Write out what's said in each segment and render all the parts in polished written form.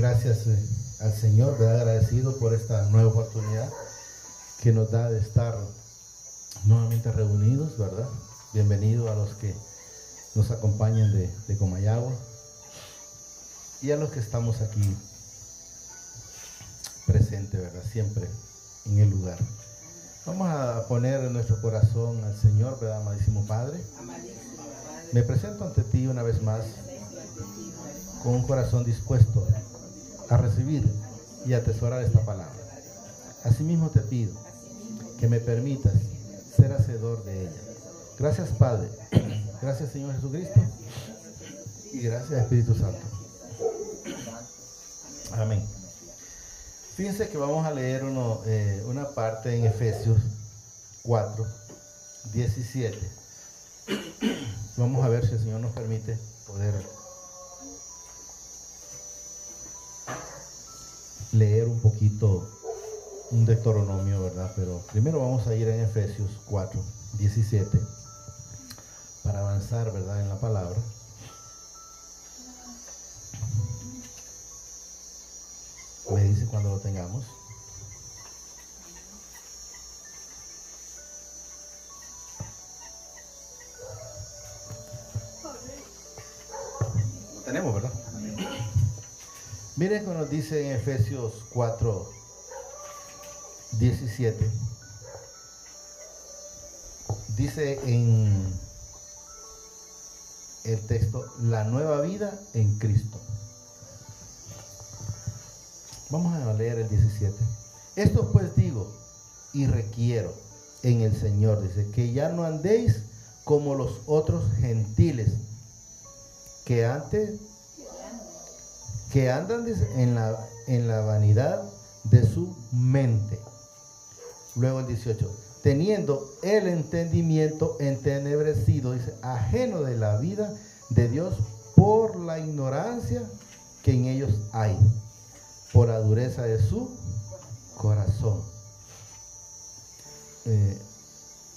Gracias al Señor, ¿verdad? Agradecido por esta nueva oportunidad que nos da de estar nuevamente reunidos, ¿verdad? Bienvenido a los que nos acompañan de Comayagua y a los que estamos aquí presentes, ¿verdad? Siempre en el lugar. Vamos a poner nuestro corazón al Señor, ¿verdad, amadísimo Padre? Me presento ante ti una vez más con un corazón dispuesto a recibir y atesorar esta palabra. Asimismo te pido que me permitas ser hacedor de ella. Gracias, Padre. Gracias, Señor Jesucristo. Y gracias, Espíritu Santo. Amén. Fíjense que vamos a leer una parte en Efesios 4, 17. Vamos a ver si el Señor nos permite poder leer un poquito un Deuteronomio, ¿verdad? Pero primero vamos a ir en Efesios 4, 17 para avanzar, ¿verdad?, en la palabra. Me dice cuando lo tengamos. Lo tenemos, ¿verdad? Miren cómo nos dice en Efesios 4, 17. Dice en el texto, la nueva vida en Cristo. Vamos a leer el 17. Esto pues digo y requiero en el Señor, dice, que ya no andéis como los otros gentiles que andan dice, en la vanidad de su mente. Luego el 18, teniendo el entendimiento entenebrecido, dice, ajeno de la vida de Dios por la ignorancia que en ellos hay, por la dureza de su corazón.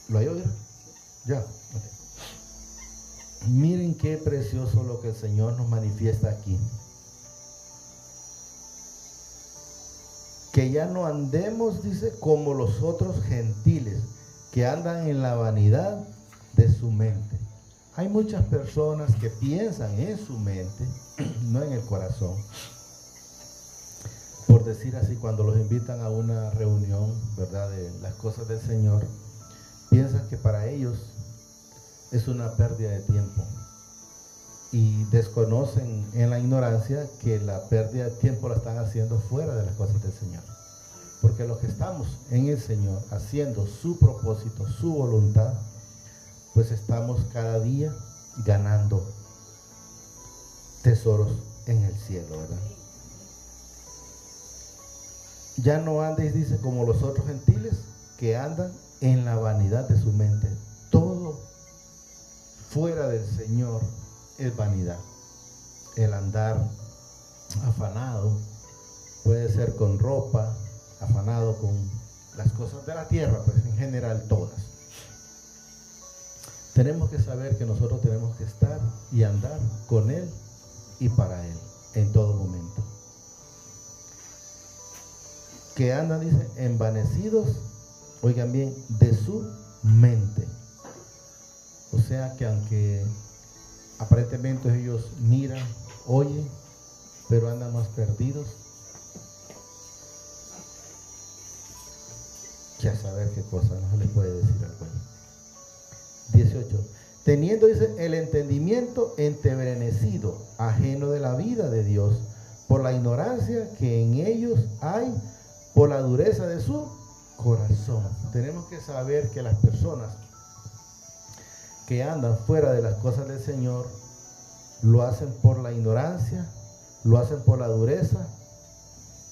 ¿Lo hay oído? Ya. Okay. Miren qué precioso lo que el Señor nos manifiesta aquí. Que ya no andemos, dice, como los otros gentiles que andan en la vanidad de su mente. Hay muchas personas que piensan en su mente, no en el corazón. Por decir así, cuando los invitan a una reunión, ¿verdad?, de las cosas del Señor, piensan que para ellos es una pérdida de tiempo. Y desconocen en la ignorancia que la pérdida de tiempo la están haciendo fuera de las cosas del Señor. Porque los que estamos en el Señor, haciendo su propósito, su voluntad, pues estamos cada día ganando tesoros en el cielo, ¿verdad? Ya no andéis, dice, como los otros gentiles que andan en la vanidad de su mente. Todo fuera del Señor es vanidad. El andar afanado puede ser con ropa, afanado con las cosas de la tierra, pues en general todas. Tenemos que saber que nosotros tenemos que estar y andar con Él y para Él en todo momento. Que andan, dice, envanecidos, oigan bien, de su mente. O sea que aunque aparentemente ellos miran, oyen, pero andan más perdidos que a saber qué cosa, no se les puede decir algo. 18. Teniendo, dice, el entendimiento entenebrecido, ajeno de la vida de Dios, por la ignorancia que en ellos hay, por la dureza de su corazón. Tenemos que saber que las personas que andan fuera de las cosas del Señor lo hacen por la ignorancia, lo hacen por la dureza,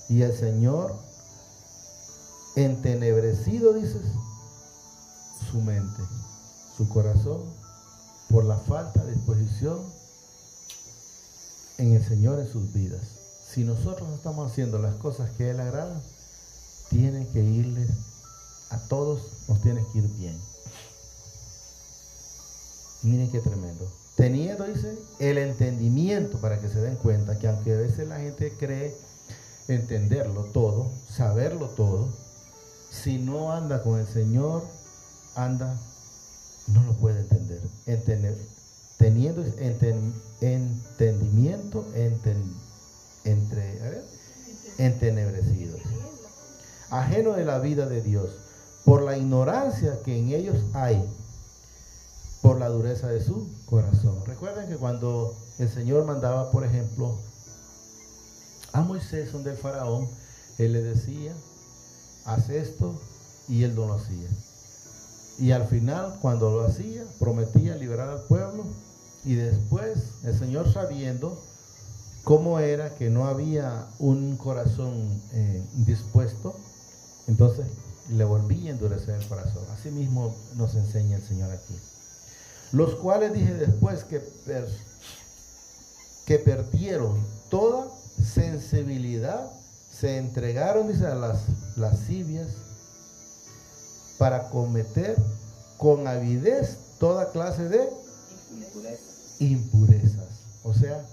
y el Señor entenebrecido, dices, su mente, su corazón, por la falta de disposición en el Señor en sus vidas. Si nosotros no estamos haciendo las cosas que a Él agrada, tiene que irles, a todos nos tiene que ir bien. Miren qué tremendo. teniendo, dice, el entendimiento, para que se den cuenta que aunque a veces la gente cree entenderlo todo, saberlo todo, si no anda con el Señor, no lo puede entender. Teniendo entendimiento entenebrecido, ajeno de la vida de Dios, por la ignorancia que en ellos hay, por la dureza de su corazón. Recuerden que cuando el Señor mandaba, por ejemplo, a Moisés donde el faraón, él le decía, haz esto, y él no lo hacía. Y al final, cuando lo hacía, prometía liberar al pueblo, y después el Señor, sabiendo cómo era que no había un corazón dispuesto, entonces le volvía a endurecer el corazón. Así mismo nos enseña el Señor aquí. Los cuales, dije después, que perdieron toda sensibilidad, se entregaron, dice, a las lascivias, para cometer con avidez toda clase de impurezas. O sea,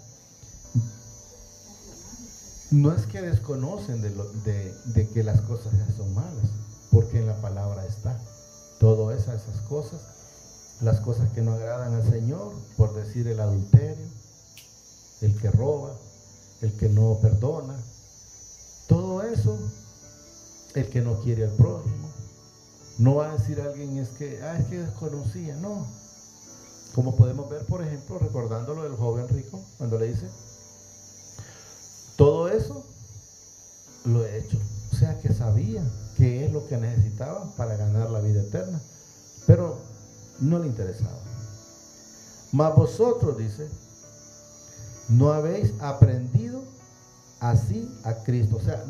no es que desconocen de que las cosas ya son malas, porque en la palabra está todas esas cosas, las cosas que no agradan al Señor, por decir el adulterio, el que roba, el que no perdona, todo eso, el que no quiere al prójimo. No va a decir alguien es que desconocía, no. Como podemos ver, por ejemplo, recordándolo del joven rico, cuando le dice, todo eso lo he hecho. O sea que sabía que es lo que necesitaba para ganar la vida eterna, pero no le interesaba. Mas vosotros, dice, no habéis aprendido así a Cristo. O sea,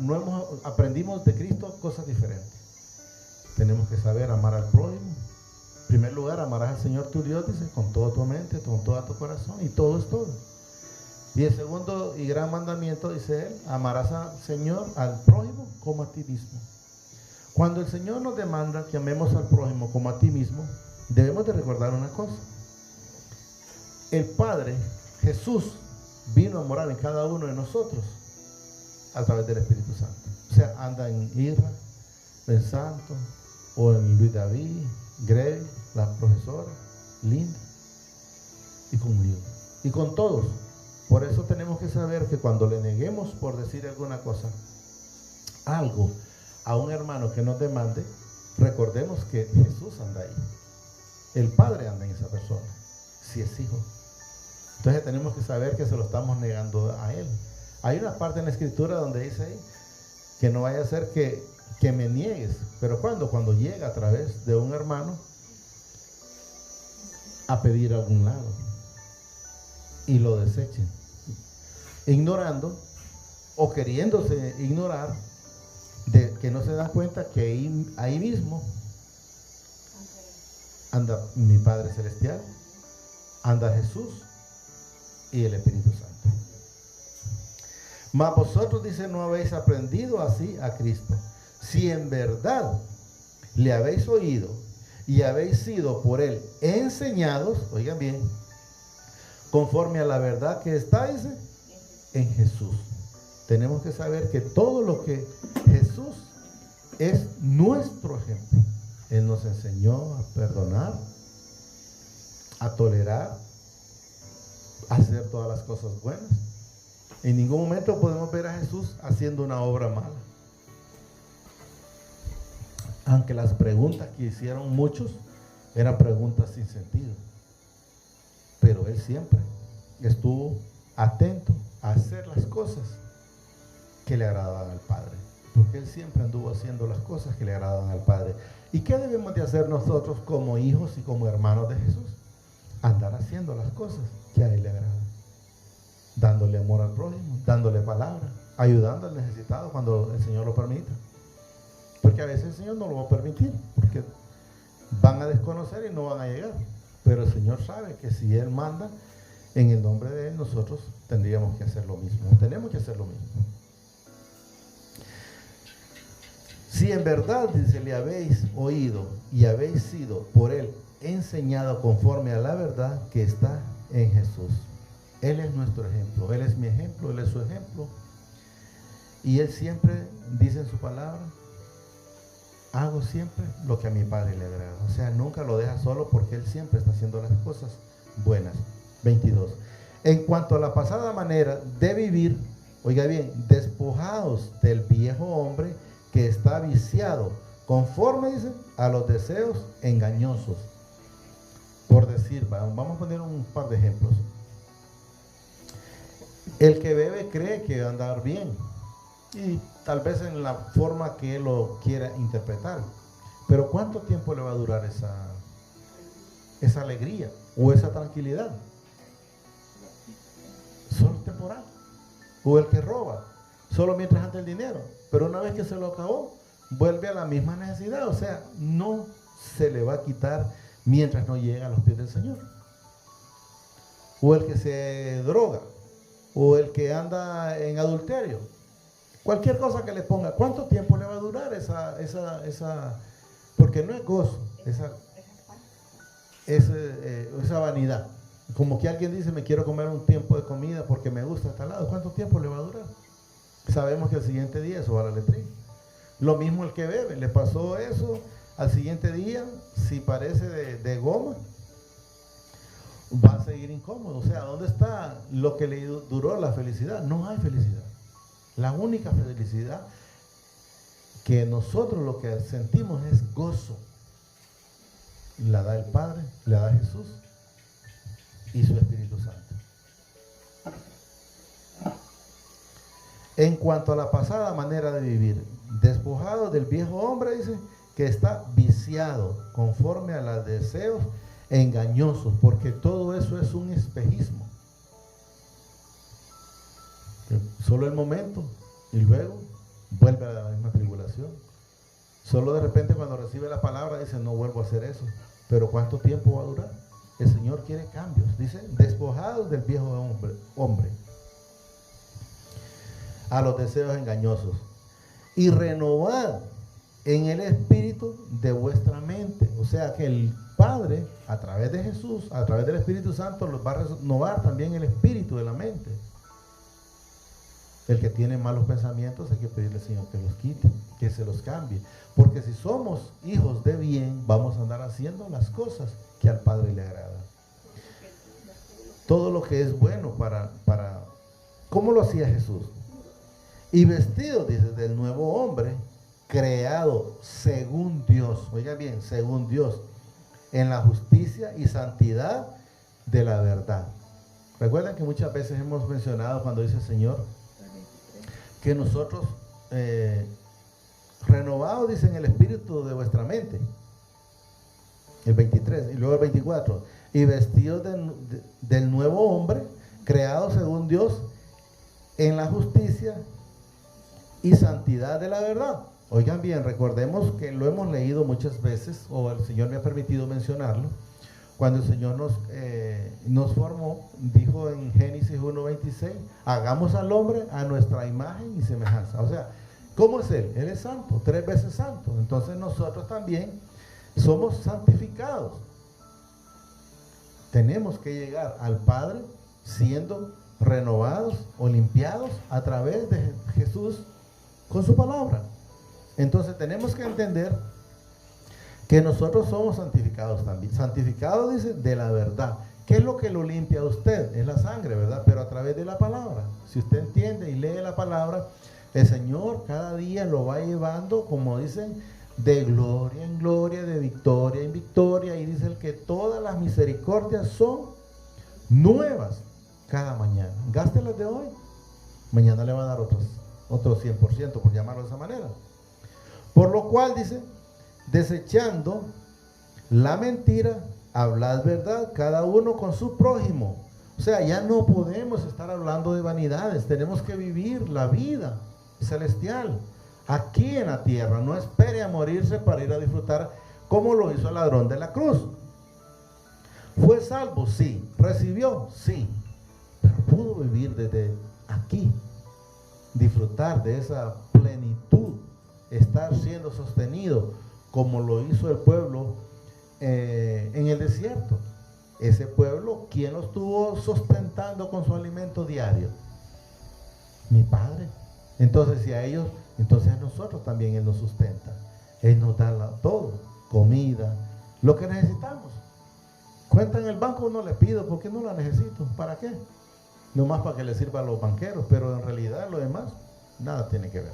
aprendimos de Cristo cosas diferentes. Tenemos que saber amar al prójimo. En primer lugar, amarás al Señor tu Dios, dice, con toda tu mente, con todo tu corazón, y todo es todo. Y el segundo y gran mandamiento, dice él, amarás al Señor, al prójimo, como a ti mismo. Cuando el Señor nos demanda que amemos al prójimo como a ti mismo, debemos de recordar una cosa. El Padre, Jesús, vino a morar en cada uno de nosotros a través del Espíritu Santo. O sea, anda en Irra, en Santo, o en Luis David, Grey, la profesora, Linda, y conmigo, y con todos. Por eso tenemos que saber que cuando le neguemos, por decir alguna cosa, algo a un hermano que nos demande, recordemos que Jesús anda ahí. El Padre anda en esa persona, si es hijo. Entonces tenemos que saber que se lo estamos negando a Él. Hay una parte en la Escritura donde dice ahí, que no vaya a ser que me niegues. Pero cuando llega a través de un hermano a pedir a algún lado y lo desechen, ignorando o queriéndose ignorar, de que no se dan cuenta que ahí mismo anda mi Padre Celestial, anda Jesús y el Espíritu Santo. Mas vosotros, dice, no habéis aprendido así a Cristo, si en verdad le habéis oído y habéis sido por él enseñados, oigan bien, conforme a la verdad que está, dice, en Jesús. Tenemos que saber que todo lo que Jesús es nuestro ejemplo. Él nos enseñó a perdonar, a tolerar, a hacer todas las cosas buenas. En ningún momento podemos ver a Jesús haciendo una obra mala. Aunque las preguntas que hicieron muchos eran preguntas sin sentido. Pero Él siempre estuvo atento a hacer las cosas que le agradaban al Padre. Porque Él siempre anduvo haciendo las cosas que le agradaban al Padre. ¿Y qué debemos de hacer nosotros como hijos y como hermanos de Jesús? Andar haciendo las cosas que a Él le agradan. Dándole amor al prójimo, dándole palabra, ayudando al necesitado cuando el Señor lo permita. Porque a veces el Señor no lo va a permitir, porque van a desconocer y no van a llegar. Pero el Señor sabe que si Él manda, en el nombre de Él, nosotros tendríamos que hacer lo mismo. Tenemos que hacer lo mismo. Si en verdad, dice, le habéis oído y habéis sido por Él enseñado conforme a la verdad que está en Jesús. Él es nuestro ejemplo, Él es mi ejemplo, Él es su ejemplo. Y Él siempre dice en su palabra, hago siempre lo que a mi Padre le agrada. O sea, nunca lo deja solo porque Él siempre está haciendo las cosas buenas. 22. En cuanto a la pasada manera de vivir, oiga bien, despojados del viejo hombre que está viciado, conforme, dice, a los deseos engañosos. Por decir, vamos a poner un par de ejemplos. El que bebe cree que va a andar bien, y tal vez en la forma que él lo quiera interpretar. Pero ¿cuánto tiempo le va a durar esa alegría o esa tranquilidad? Solo temporal. O el que roba, solo mientras anda el dinero. Pero una vez que se lo acabó, vuelve a la misma necesidad. O sea, no se le va a quitar mientras no llega a los pies del Señor. O el que se droga, o el que anda en adulterio. Cualquier cosa que le ponga, ¿cuánto tiempo le va a durar esa porque no es gozo, esa vanidad? Como que alguien dice, me quiero comer un tiempo de comida porque me gusta tal lado. ¿Cuánto tiempo le va a durar? Sabemos que al siguiente día eso va a la letrina. Lo mismo el que bebe, le pasó eso, al siguiente día, si parece de goma, va a seguir incómodo. O sea, ¿dónde está lo que le duró la felicidad? No hay felicidad. La única felicidad que nosotros lo que sentimos es gozo. La da el Padre, la da Jesús y su Espíritu Santo. En cuanto a la pasada manera de vivir, despojado del viejo hombre, dice, que está viciado conforme a los deseos engañosos, porque todo eso es un espejismo. Solo el momento y luego vuelve a la misma tribulación. Solo de repente cuando recibe la palabra dice, no vuelvo a hacer eso. Pero ¿cuánto tiempo va a durar? El Señor quiere cambios. Dice, despojados del viejo hombre a los deseos engañosos y renovad en el espíritu de vuestra mente. O sea que el Padre, a través de Jesús, a través del Espíritu Santo, los va a renovar también el espíritu de la mente. El que tiene malos pensamientos hay que pedirle al Señor que los quite, que se los cambie. Porque si somos hijos de bien, vamos a andar haciendo las cosas que al Padre le agrada. Todo lo que es bueno para ¿cómo lo hacía Jesús? Y vestido, dice, del nuevo hombre, creado según Dios. Oiga bien, según Dios, en la justicia y santidad de la verdad. Recuerden que muchas veces hemos mencionado cuando dice el Señor, que nosotros renovados, dicen, el espíritu de vuestra mente, el 23, y luego el 24, y vestidos del nuevo hombre, creado según Dios, en la justicia y santidad de la verdad. Oigan bien, recordemos que lo hemos leído muchas veces, o el Señor me ha permitido mencionarlo, cuando el Señor nos formó, dijo en Génesis 1:26, hagamos al hombre a nuestra imagen y semejanza. O sea, ¿cómo es Él? Él es santo, 3 veces santo. Entonces nosotros también somos santificados. Tenemos que llegar al Padre siendo renovados o limpiados a través de Jesús con su palabra. Entonces tenemos que entender que nosotros somos santificados también. Santificados, dice, de la verdad. ¿Qué es lo que lo limpia a usted? Es la sangre, ¿verdad? Pero a través de la palabra. Si usted entiende y lee la palabra, el Señor cada día lo va llevando, como dicen, de gloria en gloria, de victoria en victoria. Y dice el que todas las misericordias son nuevas cada mañana. Gástelas de hoy. Mañana le va a dar otro 100%, por llamarlo de esa manera. Por lo cual, dice, desechando la mentira, hablad verdad, cada uno con su prójimo. O sea, ya no podemos estar hablando de vanidades, tenemos que vivir la vida celestial aquí en la tierra. No espere a morirse para ir a disfrutar como lo hizo el ladrón de la cruz. ¿Fue salvo? Sí. ¿Recibió? Sí. Pero pudo vivir desde aquí, disfrutar de esa plenitud, estar siendo sostenido como lo hizo el pueblo en el desierto. ese pueblo, ¿quién lo estuvo sustentando con su alimento diario? Mi Padre. Entonces, si a ellos, entonces a nosotros también Él nos sustenta. Él nos da todo, comida, lo que necesitamos. Cuenta en el banco no le pido, porque no la necesito. ¿Para qué? Nomás para que le sirva a los banqueros, pero en realidad lo demás, nada tiene que ver.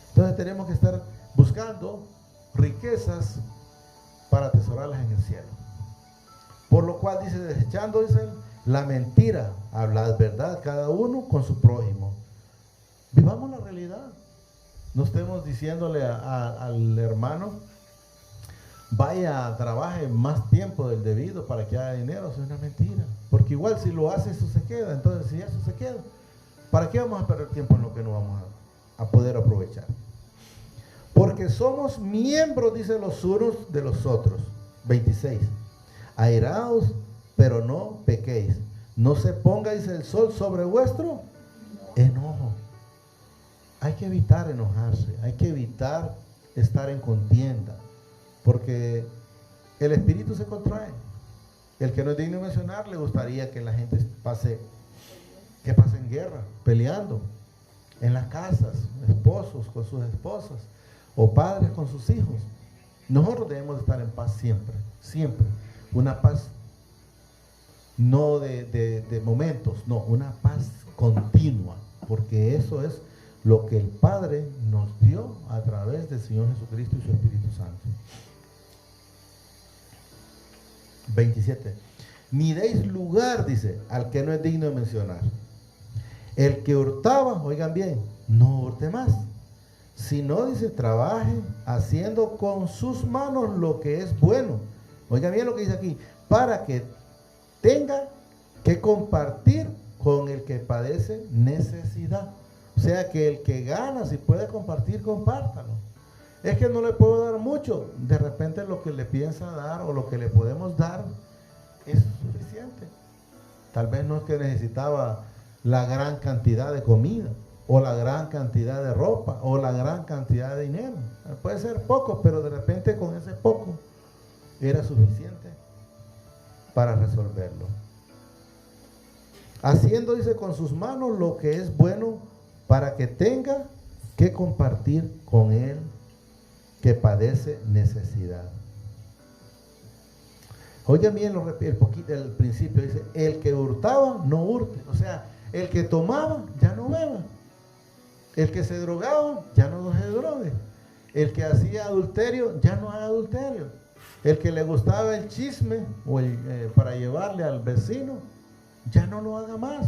Entonces tenemos que estar buscando riquezas para atesorarlas en el cielo. Por lo cual dice, desechando, dice, la mentira, hablad verdad cada uno con su prójimo. Vivamos la realidad. No estemos diciéndole al hermano, vaya, trabaje más tiempo del debido para que haga dinero. Eso es una mentira. Porque igual si lo hace, eso se queda. Entonces, si eso se queda, ¿para qué vamos a perder tiempo en lo que no vamos a poder aprovechar? Porque somos miembros, dice, los unos de los otros. 26. Airaos, pero no pequéis. No se ponga, dice, el sol sobre vuestro enojo. Hay que evitar enojarse. Hay que evitar estar en contienda. Porque el espíritu se contrae. El que no es digno de mencionar, le gustaría que la gente pase en guerra, peleando. En las casas, esposos con sus esposas. O padres con sus hijos. Nosotros debemos estar en paz siempre, siempre. Una paz no de momentos, no, una paz continua, porque eso es lo que el Padre nos dio a través del Señor Jesucristo y su Espíritu Santo. 27. Ni deis lugar, dice, al que no es digno de mencionar. El que hurtaba, oigan bien, no hurte más. Sino, dice, trabaje haciendo con sus manos lo que es bueno. Oigan bien lo que dice aquí. Para que tenga que compartir con el que padece necesidad. O sea, que el que gana, si puede compartir, compártalo. Es que no le puedo dar mucho. De repente lo que le piensa dar o lo que le podemos dar es suficiente. Tal vez no es que necesitaba la gran cantidad de comida, o la gran cantidad de ropa, o la gran cantidad de dinero. Puede ser poco, pero de repente con ese poco era suficiente para resolverlo. Haciendo, dice, con sus manos lo que es bueno, para que tenga que compartir con él que padece necesidad. Oigan bien el principio, dice, el que hurtaba, no hurte. O sea, el que tomaba, ya no beba. El que se drogaba, ya no se drogue. El que hacía adulterio, ya no haga adulterio. El que le gustaba el chisme o para llevarle al vecino, ya no lo haga más.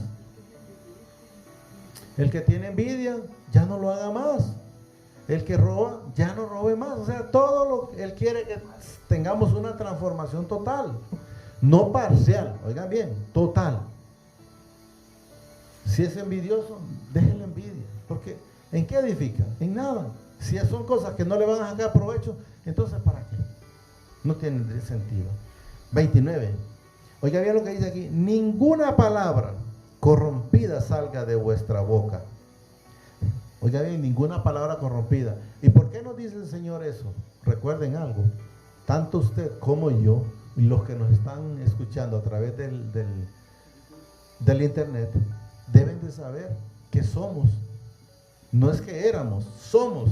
El que tiene envidia, ya no lo haga más. El que roba, ya no robe más. O sea, Él quiere que tengamos una transformación total. No parcial, oigan bien, total. Si es envidioso, deje la envidia. Porque ¿en qué edifica? En nada. Si son cosas que no le van a sacar provecho, entonces ¿para qué? No tiene sentido. 29. Oiga bien lo que dice aquí. Ninguna palabra corrompida salga de vuestra boca. Oiga bien, ninguna palabra corrompida. ¿Y por qué nos dice el Señor eso? Recuerden algo. Tanto usted como yo, y los que nos están escuchando a través del internet, deben de saber que somos, no es que éramos, somos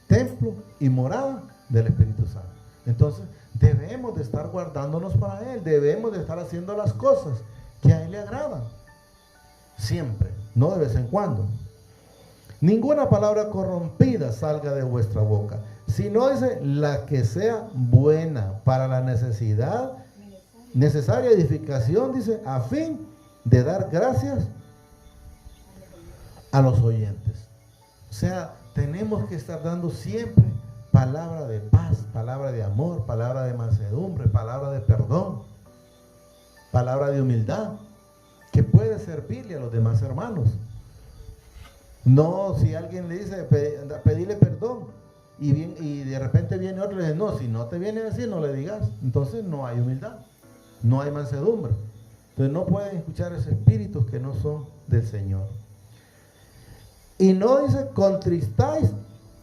templo y morada del Espíritu Santo. Entonces debemos de estar guardándonos para Él, debemos de estar haciendo las cosas que a Él le agradan, siempre, no de vez en cuando. Ninguna palabra corrompida salga de vuestra boca, sino, dice, la que sea buena para la necesaria edificación, dice, a fin de dar gracias a los oyentes. O sea, tenemos que estar dando siempre palabra de paz, palabra de amor, palabra de mansedumbre, palabra de perdón, palabra de humildad, que puede servirle a los demás hermanos. No, si alguien le dice, pedirle perdón, y de repente viene otro y le dice, no, si no te viene a decir, no le digas. Entonces no hay humildad, no hay mansedumbre. Entonces no pueden escuchar esos espíritus que no son del Señor. Y no, dice, contristáis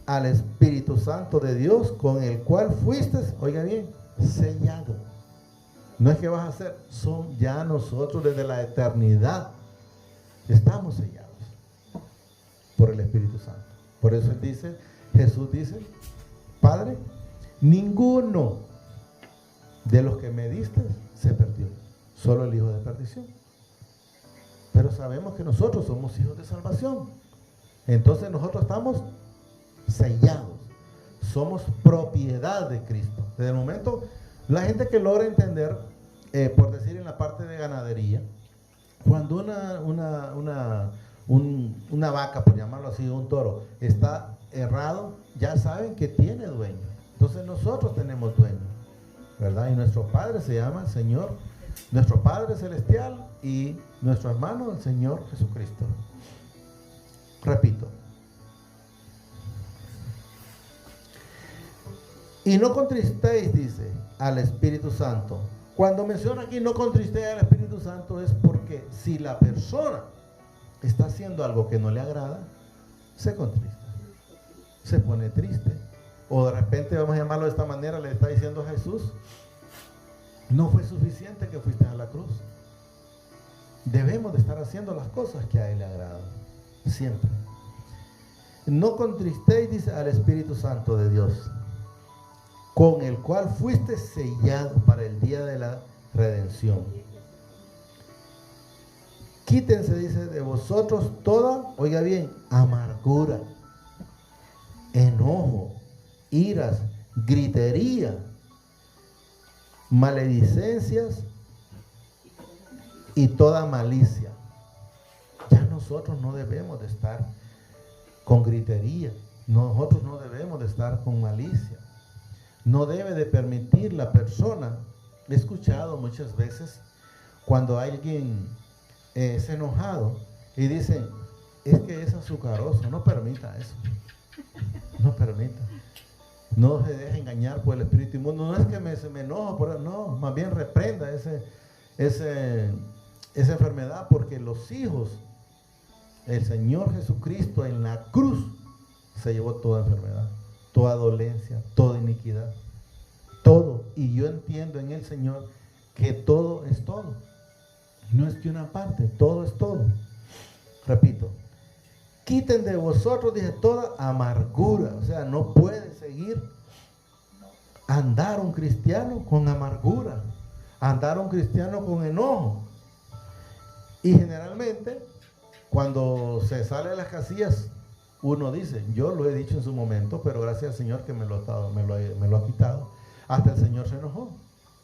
al Espíritu Santo de Dios, con el cual fuisteis, oiga bien, sellado. No es que vas a ser, son ya nosotros desde la eternidad. Estamos sellados por el Espíritu Santo. Por eso él dice, Jesús dice, Padre, ninguno de los que me diste se perdió, solo el hijo de perdición. Pero sabemos que nosotros somos hijos de salvación. Entonces nosotros estamos sellados. Somos propiedad de Cristo. Desde el momento, la gente que logra entender, por decir en la parte de ganadería, cuando una vaca, por llamarlo así, un toro, está errado, ya saben que tiene dueño. Entonces nosotros tenemos dueño, ¿verdad? Y nuestro Padre se llama el Señor, nuestro Padre Celestial y nuestro hermano el Señor Jesucristo. Repito. Y no contristéis, dice, al Espíritu Santo. Cuando menciona aquí no contristéis al Espíritu Santo es porque si la persona está haciendo algo que no le agrada, se contrista, se pone triste. O de repente, vamos a llamarlo de esta manera, le está diciendo a Jesús, no fue suficiente que fuiste a la cruz. Debemos de estar haciendo las cosas que a Él le agradan, siempre. No contristéis, dice, al Espíritu Santo de Dios, con el cual fuiste sellado para el día de la redención. Quítense, dice, de vosotros toda, oiga bien, amargura, enojo, iras, gritería, maledicencias y toda malicia. Ya nosotros no debemos de estar con gritería, nosotros no debemos de estar con malicia. No debe de permitir la persona. He escuchado muchas veces cuando alguien es enojado y dicen, es que es azucaroso. No permita eso. No permita. No se deje engañar por el espíritu inmundo. No es que se me enojo, no, más bien reprenda esa enfermedad, porque los hijos, el Señor Jesucristo en la cruz se llevó toda enfermedad, toda dolencia, toda iniquidad, todo. Y yo entiendo en el Señor que todo es todo. No es que una parte, todo es todo. Repito, quiten de vosotros, dije, toda amargura. O sea, no puede seguir andar un cristiano con amargura, andar un cristiano con enojo. Y generalmente, cuando se sale de las casillas, uno dice, yo lo he dicho en su momento, pero gracias al Señor que me lo ha quitado. Hasta el Señor se enojó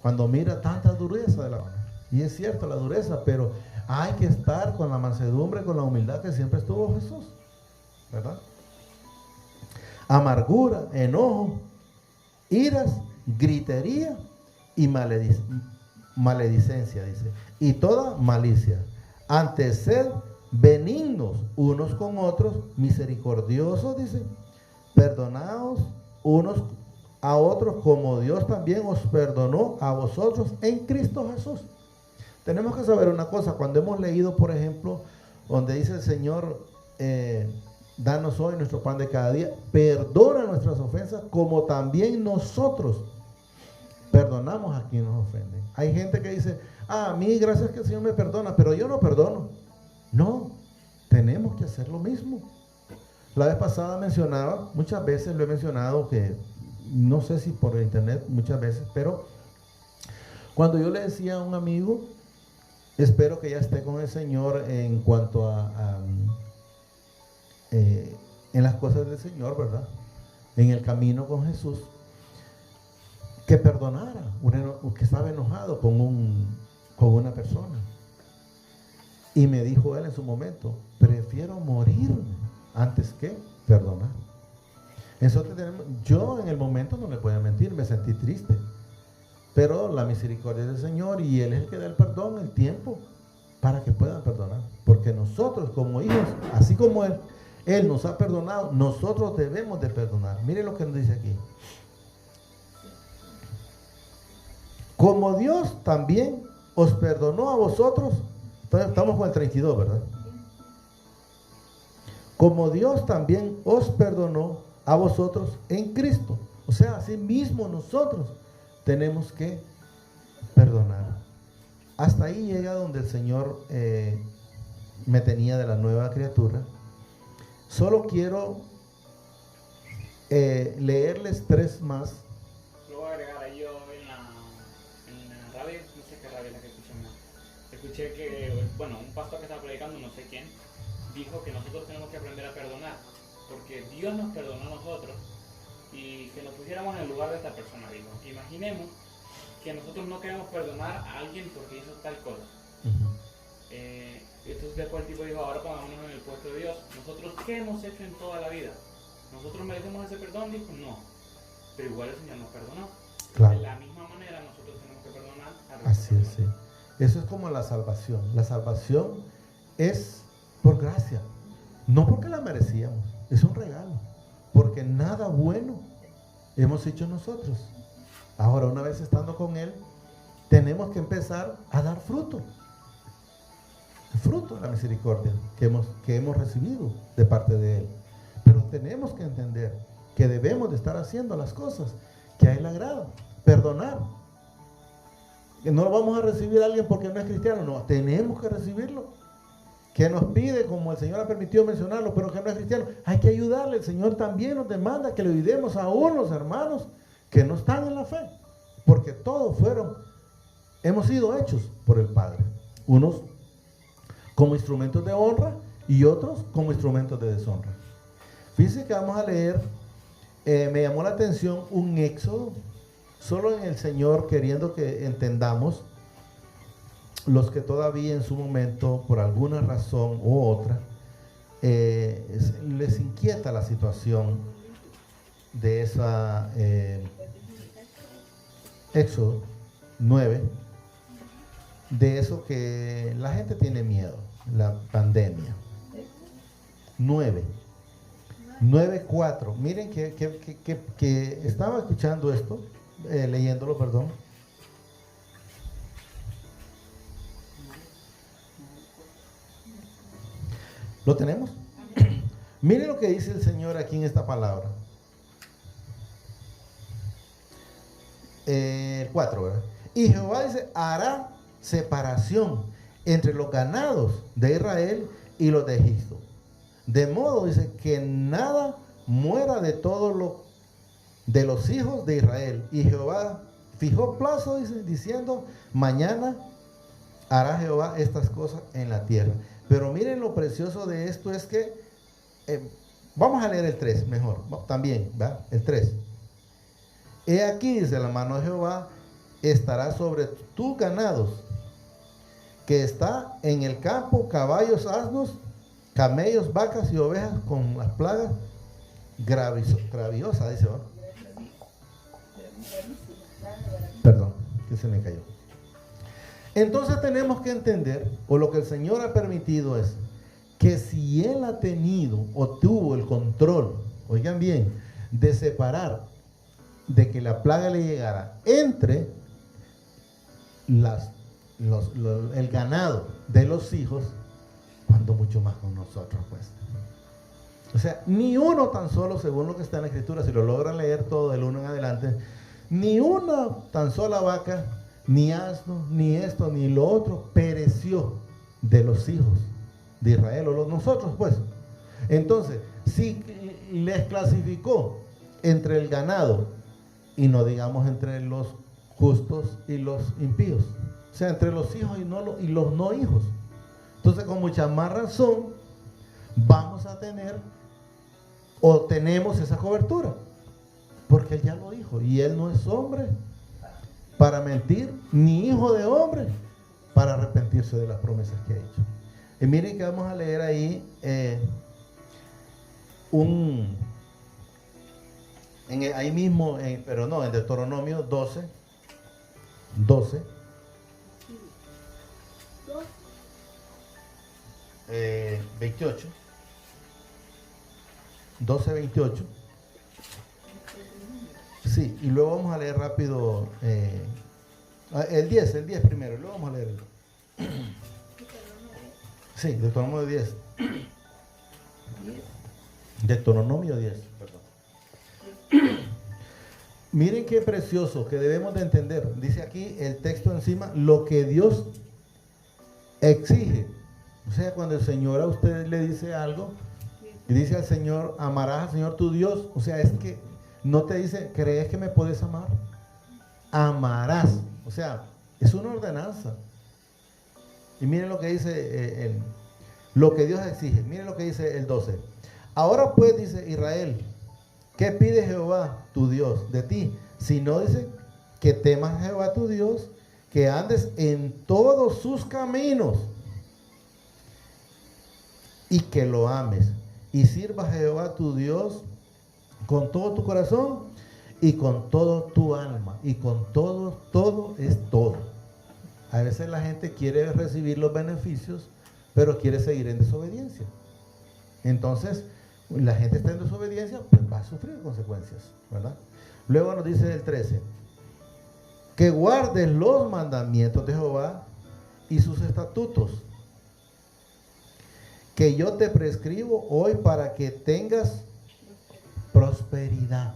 cuando mira tanta dureza de la mano. Y es cierto, la dureza, pero hay que estar con la mansedumbre, con la humildad que siempre estuvo Jesús, ¿verdad? Amargura, enojo, iras, gritería y maledicencia, dice, y toda malicia. Antes sed benignos unos con otros, misericordiosos, dice, perdonaos unos a otros como Dios también os perdonó a vosotros en Cristo Jesús. Tenemos que saber una cosa, cuando hemos leído, por ejemplo, donde dice el Señor, danos hoy nuestro pan de cada día, perdona nuestras ofensas como también nosotros perdonamos a quien nos ofende. Hay gente que dice, a mí gracias que el Señor me perdona, pero yo no perdono. No, tenemos que hacer lo mismo. La vez pasada mencionaba, muchas veces lo he mencionado, que no sé si por internet, muchas veces, pero cuando yo le decía a un amigo, espero que ya esté con el Señor en cuanto en las cosas del Señor, ¿verdad? En el camino con Jesús, que perdonara, que estaba enojado con una persona. Y me dijo él en su momento, prefiero morir antes que perdonar. Yo en el momento, no le puedo mentir, me sentí triste. Pero la misericordia del Señor, y Él es el que da el perdón, el tiempo, para que puedan perdonar. Porque nosotros como hijos, así como Él nos ha perdonado, nosotros debemos de perdonar. Mire lo que nos dice aquí. Como Dios también os perdonó a vosotros. Entonces estamos con el 32, ¿verdad? Como Dios también os perdonó a vosotros en Cristo. O sea, así mismo nosotros tenemos que perdonar. Hasta ahí llega donde el Señor me tenía de la nueva criatura. Solo quiero leerles 3 más. Lo voy a agregar ahí. Yo en la radio, no sé qué radio es la que escuché más. Escuché que, bueno, un pastor que estaba predicando, no sé quién, dijo que nosotros tenemos que aprender a perdonar, porque Dios nos perdonó a nosotros, y que nos pusiéramos en el lugar de esta persona. Dijo, imaginemos que nosotros no queremos perdonar a alguien porque hizo tal cosa. Entonces después el tipo dijo, ahora pongámonos en el puesto de Dios. ¿Nosotros qué hemos hecho en toda la vida? ¿Nosotros merecemos ese perdón? Dijo, no. Pero igual el Señor nos perdonó. Claro. De la misma manera nosotros tenemos que perdonar a los Así es, sí. Eso es como la salvación. La salvación es por gracia, no porque la merecíamos. Es un regalo, porque nada bueno hemos hecho nosotros. Ahora, una vez estando con Él, tenemos que empezar a dar fruto. El fruto de la misericordia que hemos recibido de parte de Él. Pero tenemos que entender que debemos de estar haciendo las cosas que a Él le agrada. Perdonar. Que no lo vamos a recibir a alguien porque no es cristiano. No, tenemos que recibirlo. Que nos pide, como el Señor ha permitido mencionarlo, pero que no es cristiano. Hay que ayudarle. El Señor también nos demanda que le ayudemos a unos hermanos que no están en la fe. Porque todos hemos sido hechos por el Padre. Unos como instrumentos de honra y otros como instrumentos de deshonra. Fíjense que vamos a leer, me llamó la atención un Éxodo, solo en el Señor queriendo que entendamos, los que todavía en su momento, por alguna razón u otra, les inquieta la situación de esa Éxodo 9, de eso que la gente tiene miedo, la pandemia. 9:4. Miren que estaba escuchando esto, leyéndolo, perdón. ¿Lo tenemos? Miren lo que dice el Señor aquí en esta palabra. El 4, ¿verdad? Y Jehová dice, hará separación entre los ganados de Israel y los de Egipto. De modo, dice, que nada muera de todo lo de los hijos de Israel. Y Jehová fijó plazo, dice, diciendo, mañana hará Jehová estas cosas en la tierra. Pero miren lo precioso de esto es que, vamos a leer el 3 mejor, también, ¿verdad? El 3. He aquí, dice, la mano de Jehová estará sobre tus ganados, que está en el campo, caballos, asnos, camellos, vacas y ovejas, con las plagas graviosas, dice, ¿no? Perdón, que se me cayó. Entonces tenemos que entender, o lo que el Señor ha permitido es, que si Él ha tenido o tuvo el control, oigan bien, de separar, de que la plaga le llegara entre el ganado de los hijos, cuando mucho más con nosotros, pues. O sea, ni uno tan solo, según lo que está en la Escritura, si lo logran leer todo del 1 en adelante, ni una tan sola vaca, ni asno, ni esto, ni lo otro, pereció de los hijos de Israel, o nosotros, pues. Entonces, si les clasificó entre el ganado, y no digamos entre los justos y los impíos, o sea, entre los hijos y los no hijos. Entonces, con mucha más razón, vamos a tener o tenemos esa cobertura, porque Él ya lo dijo, y Él no es hombre para mentir, ni hijo de hombre para arrepentirse de las promesas que ha hecho. Y miren que vamos a leer ahí ahí mismo, pero no, en Deuteronomio 12, 28, 12:28. Sí, y luego vamos a leer rápido el 10 primero, y luego vamos a leer sí, Deuteronomio 10. Deuteronomio 10, perdón. Miren qué precioso que debemos de entender. Dice aquí el texto encima, lo que Dios exige. O sea, cuando el Señor a usted le dice algo y dice al Señor, amarás al Señor tu Dios, o sea, es que no te dice, ¿crees que me puedes amar? Amarás. O sea, es una ordenanza. Y miren lo que dice lo que Dios exige. Miren lo que dice el 12. Ahora pues, dice Israel, ¿qué pide Jehová tu Dios de ti? Si no, dice, que temas a Jehová tu Dios, que andes en todos sus caminos y que lo ames y sirvas a Jehová tu Dios con todo tu corazón y con todo tu alma y con todo es todo. A veces la gente quiere recibir los beneficios, pero quiere seguir en desobediencia. Entonces, la gente está en desobediencia, pues va a sufrir consecuencias, ¿verdad? Luego nos dice el 13, que guardes los mandamientos de Jehová y sus estatutos, que yo te prescribo hoy para que tengas prosperidad.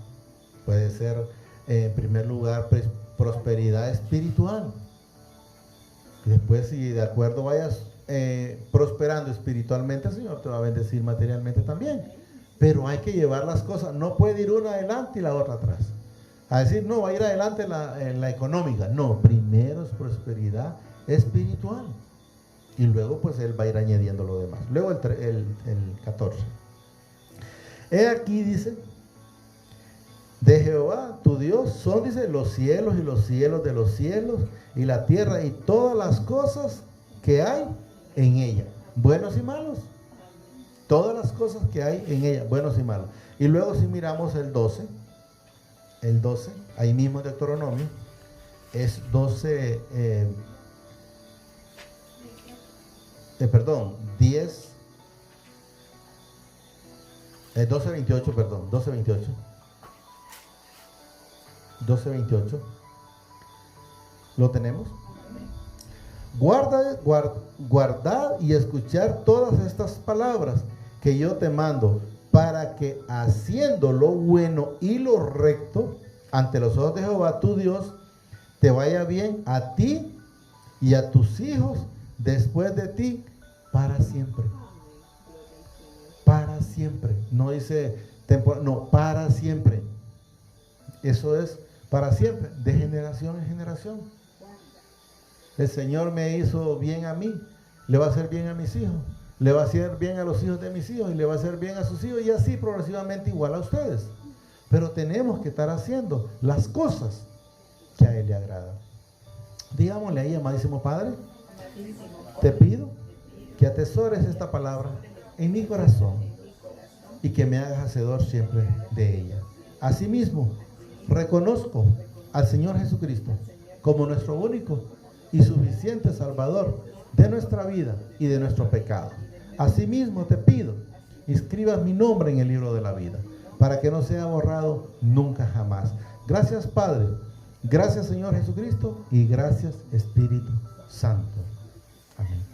Puede ser, en primer lugar, prosperidad espiritual. Y después, si de acuerdo vayas prosperando espiritualmente, el Señor te va a bendecir materialmente también. Pero hay que llevar las cosas. No puede ir una adelante y la otra atrás. A decir, no, va a ir adelante en la económica. No, primero es prosperidad espiritual. Y luego pues Él va a ir añadiendo lo demás. Luego el 14. He aquí, dice, de Jehová tu Dios son, dice, los cielos y los cielos de los cielos y la tierra y todas las cosas que hay en ella, buenos y malos. Todas las cosas que hay en ella, buenos y malos. Y luego si miramos el 12, ahí mismo en Deuteronomio, es 12, 10, 12:28, perdón, 12:28. ¿Lo tenemos? Guardad y escuchar todas estas palabras que yo te mando, para que haciendo lo bueno y lo recto ante los ojos de Jehová tu Dios, te vaya bien a ti y a tus hijos después de ti para siempre. Para siempre. No dice temporal, no, para siempre. Eso es para siempre, de generación en generación. El Señor me hizo bien a mí, le va a hacer bien a mis hijos, le va a hacer bien a los hijos de mis hijos y le va a hacer bien a sus hijos, y así progresivamente igual a ustedes. Pero tenemos que estar haciendo las cosas que a Él le agradan. Digámosle ahí, amadísimo Padre, te pido que atesores esta palabra en mi corazón y que me hagas hacedor siempre de ella. Asimismo, reconozco al Señor Jesucristo como nuestro único y suficiente Salvador de nuestra vida y de nuestro pecado. Asimismo te pido, inscribas mi nombre en el libro de la vida, para que no sea borrado nunca jamás. Gracias Padre, gracias Señor Jesucristo y gracias Espíritu Santo. Amén.